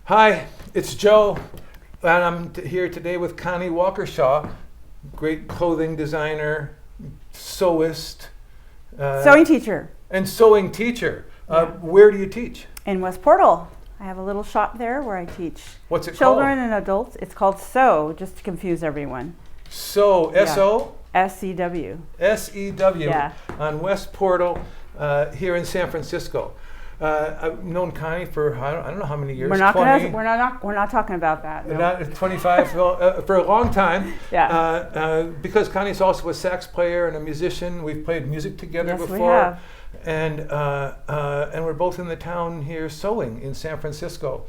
Hi, it's Joe, and I'm here today with Connie Walkershaw, great clothing designer, sewist, Sewing teacher. and sewing teacher. Yeah. Where do you teach? In West Portal. I have a little shop there where I teach What's it children called? and adults. It's called Sew, just to confuse everyone. Sew, S-O? S-E-W. S-E-W, Yeah. on West Portal here in San Francisco. I've known Connie for I don't know how many years. We're not 20, we're not talking about that. No. Not 25 for a long time. Yeah. Because Connie's also a sax player and a musician. We've played music together Yes, before. we have. And we're both in the town here sewing in San Francisco.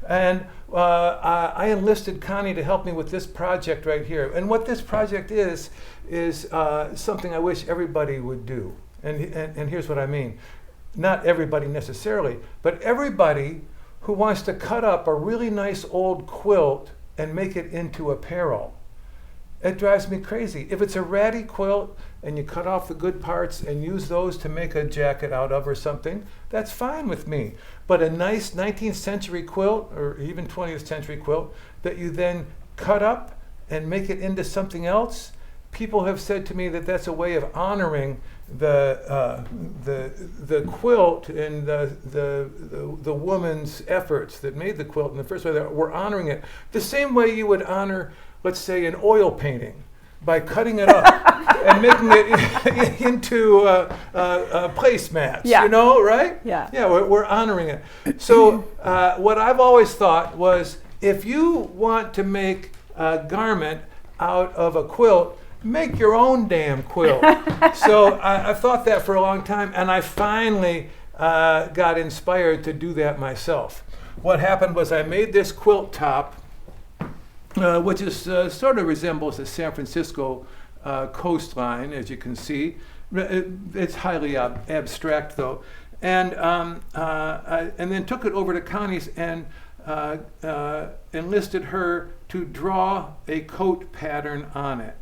And I enlisted Connie to help me with this project right here. And what this project is something I wish everybody would do. And here's what I mean. Not everybody necessarily, but everybody who wants to cut up a really nice old quilt and make it into apparel. It drives me crazy. If it's a ratty quilt and you cut off the good parts and use those to make a jacket out of or something, that's fine with me. But a nice 19th century quilt or even 20th century quilt that you then cut up and make it into something else, people have said to me that that's a way of honoring the quilt and the woman's efforts that made the quilt in the first way. That we're honoring it the same way you would honor, let's say, an oil painting by cutting it up and making it into placemats. Yeah. You know, right? Yeah. Yeah, we're honoring it. So what I've always thought was, if you want to make a garment out of a quilt, make your own damn quilt. So I've thought that for a long time, and I finally got inspired to do that myself. What happened was I made this quilt top, which is sort of resembles the San Francisco coastline, as you can see. It's highly abstract, though. And then took it over to Connie's and enlisted her to draw a coat pattern on it.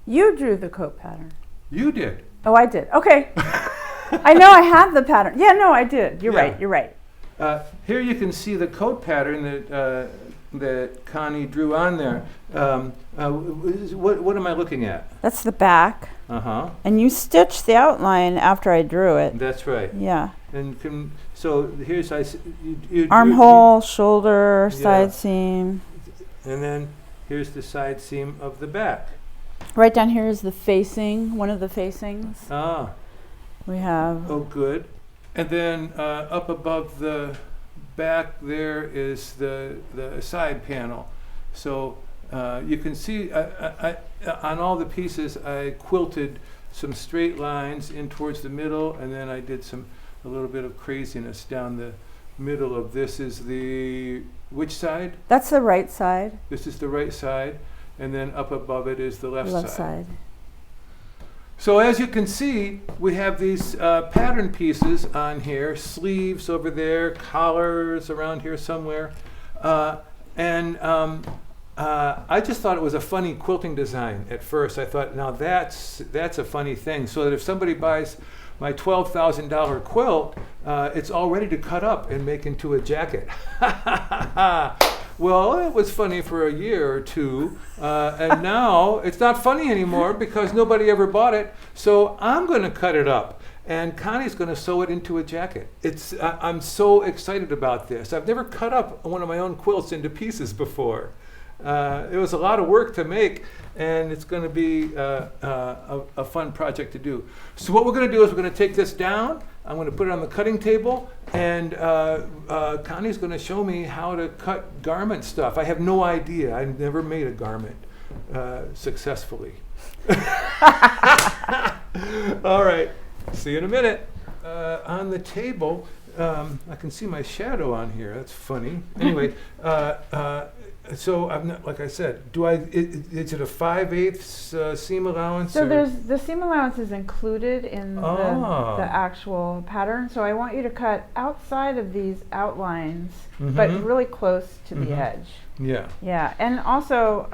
You drew the coat pattern. You did. Oh, I did. Okay. I know I have the pattern. Yeah, no, I did. You're right. You're right. Here you can see the coat pattern that Connie drew on there. What am I looking at? That's the back. Uh-huh. And you stitched the outline after I drew it. That's right. Yeah. And so here's you Armhole, shoulder, Yeah. side seam. and then here's the side seam of the back. Right down here is the facing, one of the facings. Ah. We have. Oh, good. And then up above the back there is the side panel. So you can see I on all the pieces I quilted some straight lines in towards the middle, and then I did a little bit of craziness down the middle of this. Is the which side? That's the right side. This is the right side, and then up above it is the left side. So as you can see, we have these pattern pieces on here, sleeves over there, collars around here somewhere. And I just thought it was a funny quilting design at first. I thought, now that's a funny thing. So that if somebody buys my $12,000 quilt, it's all ready to cut up and make into a jacket. Well, it was funny for a year or two, and now it's not funny anymore because nobody ever bought it. So I'm going to cut it up, and Connie's going to sew it into a jacket. I'm so excited about this. I've never cut up one of my own quilts into pieces before. It was a lot of work to make, and it's going to be a fun project to do. So what we're going to do is we're going to take this down. I'm going to put it on the cutting table, and Connie's going to show me how to cut garment stuff. I have no idea. I've never made a garment successfully. All right. See you in a minute. On the table, I can see my shadow on here. That's funny. Anyway, so I'm not, like I said, is it a 5/8 seam allowance? So the seam allowance is included in the actual pattern. So I want you to cut outside of these outlines, but really close to the edge. Yeah. Yeah, and also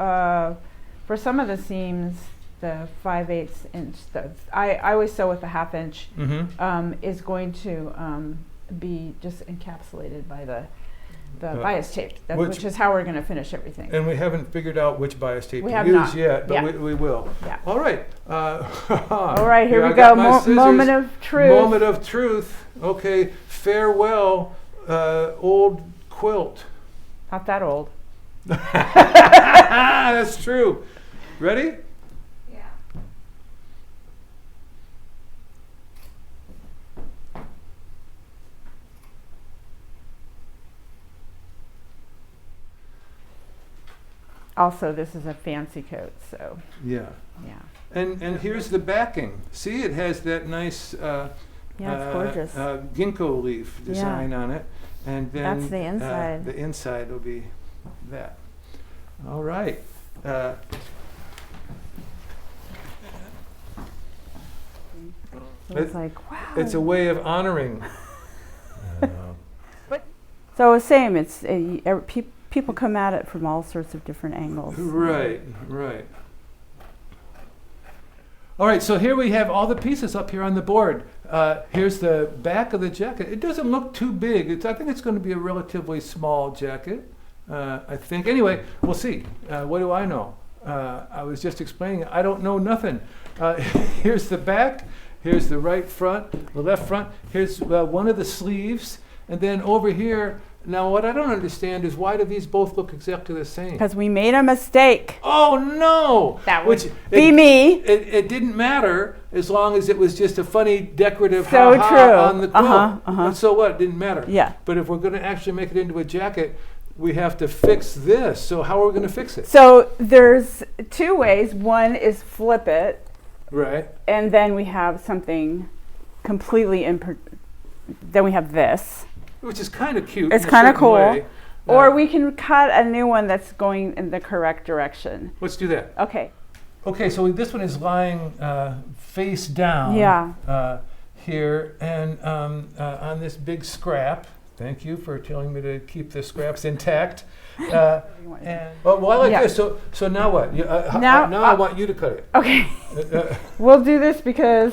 for some of the seams, the 5/8 inch, I always sew with a 1/2 inch, is going to be just encapsulated by the bias tape, which is how we're going to finish everything. And we haven't figured out which bias tape We to have use not. yet, but Yeah. we will. Yeah. All right. All right, here I we got go. my scissors. Moment of truth. Moment of truth. Okay. Farewell, old quilt. Not that old. That's true. Ready? Yeah. Also, this is a fancy coat, so Yeah. yeah. And here's the backing. See, it has that nice Yeah, it's gorgeous. ginkgo leaf design on it, and then That's the inside. The inside will be that. All right. It's like, wow. It's a way of honoring. So same. It's people come at it from all sorts of different angles. Right, right. All right, so here we have all the pieces up here on the board. Here's the back of the jacket. It doesn't look too big. I think it's going to be a relatively small jacket. I think. Anyway, we'll see. What do I know? I was just explaining. I don't know nothing. Here's the back. Here's the right front, the left front. Here's one of the sleeves. And then over here, now what I don't understand is why do these both look exactly the same? Because we made a mistake. Oh no! That would be me. It didn't matter as long as it was just a funny decorative So ha-ha true. on the quilt. Uh-huh. So what? It didn't matter. Yeah. But if we're going to actually make it into a jacket, we have to fix this. So how are we going to fix it? So there's two ways. One is flip it, Right. and then we have something completely then we have this. Which is kind of cute. It's in a kind of certain cool. way. Or we can cut a new one that's going in the correct direction. Let's do that. Okay. Okay, so this one is lying face down. Yeah. Here and on this big scrap. Thank you for telling me to keep the scraps intact. And well, I like Yeah. this. So now what? Now, I want you to cut it. Okay. We'll do this because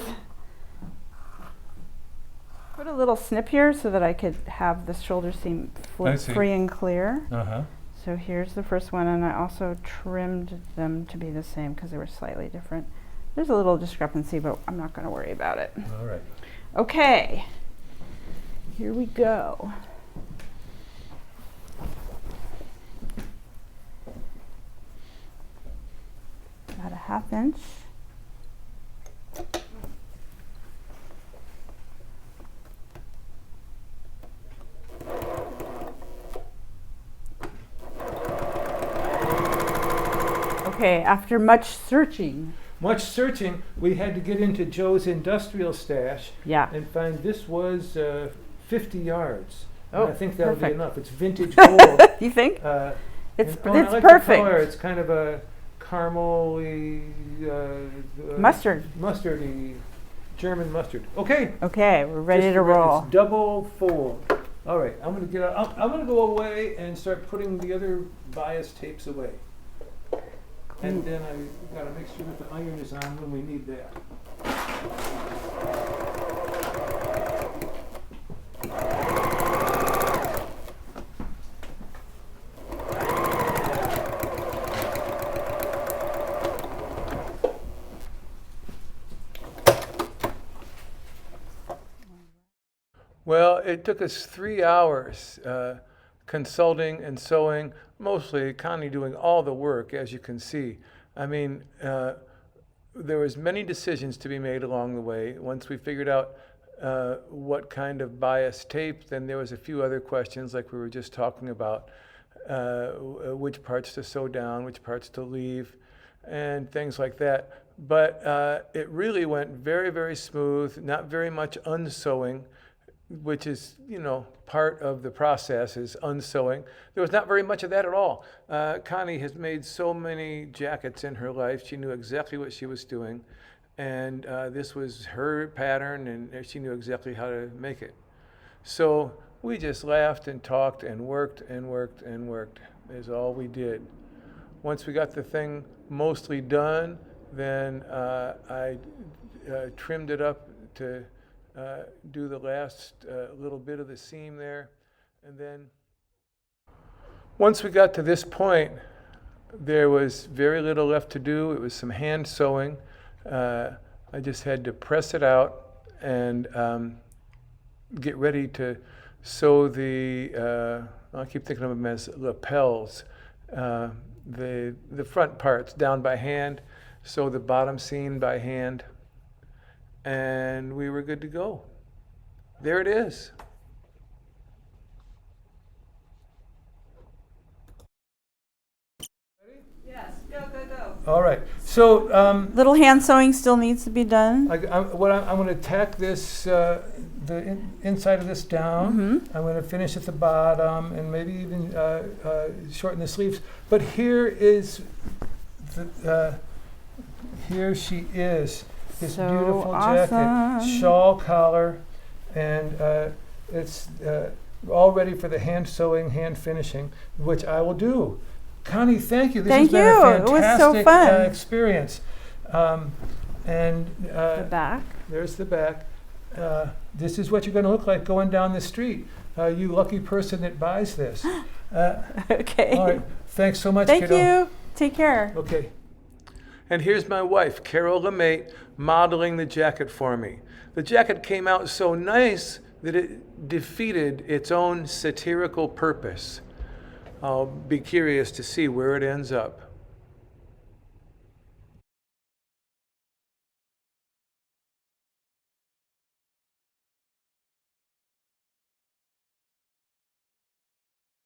put a little snip here so that I could have the shoulder seam free and clear. Uh-huh. So here's the first one, and I also trimmed them to be the same because they were slightly different. There's a little discrepancy, but I'm not going to worry about it. All right. Okay, here we go. About a 1/2 inch. Okay, after much searching. Much searching, we had to get into Joe's industrial stash Yeah. and find this was 50 yards. Oh, And I think that'll be perfect. enough. It's vintage gold. You think? It's It's I like perfect. The color. It's kind of a caramely mustardy German mustard. Okay. Okay, we're ready Just to roll. It's double fold. All right, I'm gonna get out. I'm gonna go away and start putting the other bias tapes away. And then I gotta make sure that the iron is on when we need that. Well, it took us 3 hours consulting and sewing, mostly Connie doing all the work, as you can see. I mean, there was many decisions to be made along the way. Once we figured out what kind of bias tape, then there was a few other questions like we were just talking about, which parts to sew down, which parts to leave, and things like that. But it really went very, very smooth, not very much unsewing, which is, you know, part of the process is unsewing. There was not very much of that at all. Connie has made so many jackets in her life. She knew exactly what she was doing. And this was her pattern, and she knew exactly how to make it. So we just laughed and talked and worked and worked and worked is all we did. Once we got the thing mostly done, then I trimmed it up to do the last little bit of the seam there. And then once we got to this point, there was very little left to do. It was some hand sewing. I just had to press it out and get ready to sew the, I keep thinking of them as lapels, the front parts down by hand, sew the bottom seam by hand, and we were good to go. There it is. Yes, go, go, go. All right. So Little hand sewing still needs to be done. I'm going to tack this, inside of this down. Mm-hmm. I'm going to finish at the bottom and maybe even shorten the sleeves. But here is, here she is. This So beautiful awesome. jacket, shawl collar, and it's all ready for the hand sewing, hand finishing, which I will do. Connie, thank you. This Thank has been a you. It was so fantastic fun. experience. The back. There's the back. This is what you're going to look like going down the street. You lucky person that buys this. Okay. All right. Thanks so much, Thank kiddo. you. Take care. Okay. And here's my wife, Carol LeMaitre, modeling the jacket for me. The jacket came out so nice that it defeated its own satirical purpose. I'll be curious to see where it ends up.